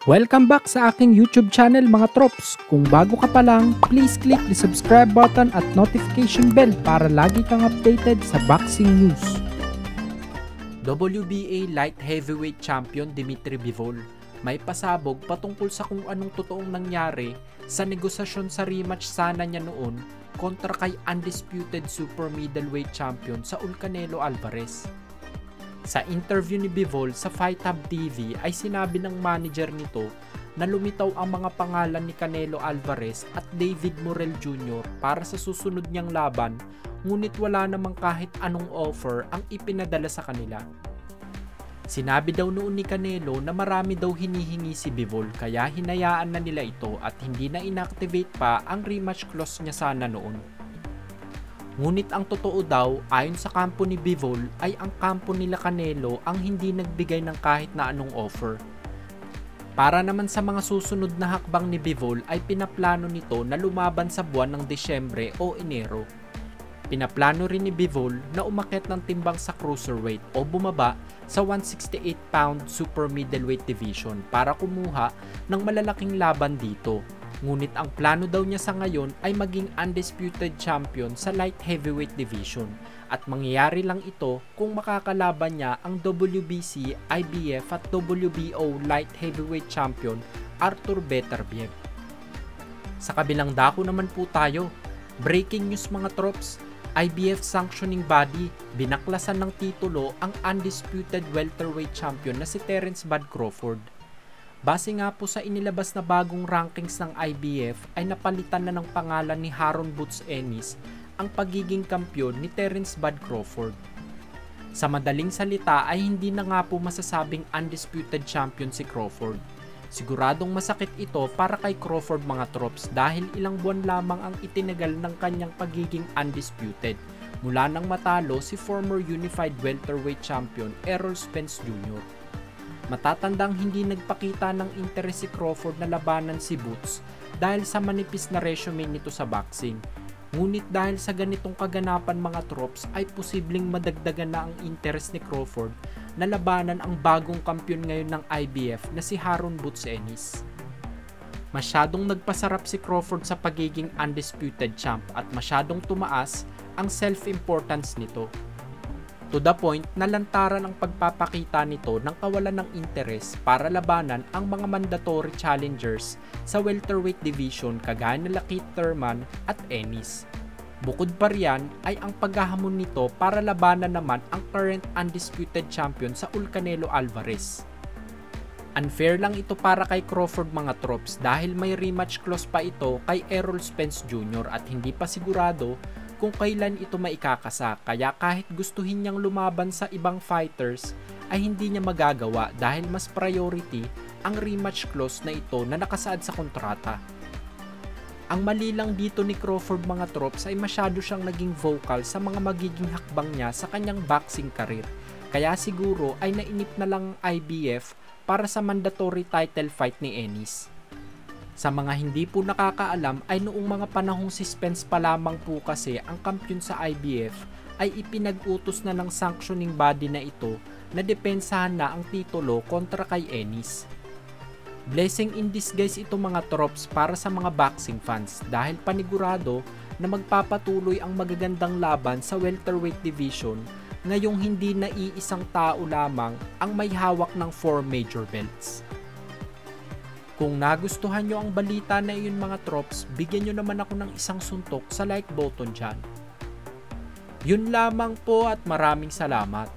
Welcome back sa aking YouTube channel mga trops. Kung bago ka pa lang, please click the subscribe button at notification bell para lagi kang updated sa boxing news. WBA Light Heavyweight Champion Dimitri Bivol may pasabog patungkol sa kung anong totoong nangyari sa negosasyon sa rematch sana niya noon kontra kay undisputed super middleweight champion Saul Canelo Alvarez. Sa interview ni Bivol sa Fight Hub TV ay sinabi ng manager nito na lumitaw ang mga pangalan ni Canelo Alvarez at David Morrell Jr. para sa susunod niyang laban, ngunit wala namang kahit anong offer ang ipinadala sa kanila. Sinabi daw noon ni Canelo na marami daw hinihingi si Bivol kaya hinayaan na nila ito at hindi na inactivate pa ang rematch clause niya sana noon. Ngunit ang totoo daw, ayon sa kampo ni Bivol, ay ang kampo nila Canelo ang hindi nagbigay ng kahit na anong offer. Para naman sa mga susunod na hakbang ni Bivol ay pinaplano nito na lumaban sa buwan ng Desyembre o Enero. Pinaplano rin ni Bivol na umakyat ng timbang sa cruiserweight o bumaba sa 168-pound super middleweight division para kumuha ng malalaking laban dito. Ngunit ang plano daw niya sa ngayon ay maging undisputed champion sa light heavyweight division at mangyayari lang ito kung makakalaban niya ang WBC, IBF at WBO light heavyweight champion Artur Beterbiev. Sa kabilang dako naman po tayo, breaking news mga trops, IBF sanctioning body binaklasan ng titulo ang undisputed welterweight champion na si Terence Bud Crawford. Base nga po sa inilabas na bagong rankings ng IBF ay napalitan na ng pangalan ni Haron Boots Ennis ang pagiging kampyon ni Terence Bud Crawford. Sa madaling salita ay hindi na nga po masasabing undisputed champion si Crawford. Siguradong masakit ito para kay Crawford mga trops dahil ilang buwan lamang ang itinagal ng kanyang pagiging undisputed mula nang matalo si former unified welterweight champion Errol Spence Jr. Matatandang hindi nagpakita ng interes si Crawford na labanan si Boots dahil sa manipis na resume nito sa boxing. Ngunit dahil sa ganitong kaganapan mga trops ay posibleng madagdagan na ang interes ni Crawford na labanan ang bagong kampiyon ngayon ng IBF na si Haron Boots Ennis. Masyadong nagpasarap si Crawford sa pagiging undisputed champ at masyadong tumaas ang self-importance nito. To the point na lantaran ang pagpapakita nito ng kawalan ng interes para labanan ang mga mandatory challengers sa welterweight division kagaya nila Keith Thurman at Ennis. Bukod pa riyan ay ang paghahamon nito para labanan naman ang current undisputed champion Saul Canelo Alvarez. Unfair lang ito para kay Crawford mga trops dahil may rematch clause pa ito kay Errol Spence Jr. at hindi pa sigurado kung kailan ito maikakasa kaya kahit gustuhin niyang lumaban sa ibang fighters ay hindi niya magagawa dahil mas priority ang rematch clause na ito na nakasaad sa kontrata. Ang mali lang dito ni Crawford mga trops ay masyado siyang naging vocal sa mga magiging hakbang niya sa kanyang boxing career kaya siguro ay nainip na lang ang IBF para sa mandatory title fight ni Ennis. Sa mga hindi po nakakaalam ay noong mga panahong si Spence pa lamang po kasi ang kampiyon sa IBF ay ipinag-utos na ng sanctioning body na ito na depensahan na ang titulo kontra kay Ennis. Blessing in disguise ito mga trops para sa mga boxing fans dahil panigurado na magpapatuloy ang magagandang laban sa welterweight division ngayong hindi na iisang tao lamang ang may hawak ng 4 major belts. Kung nagustuhan nyo ang balita na iyon mga trops, bigyan nyo naman ako ng isang suntok sa like button dyan. Yun lamang po at maraming salamat.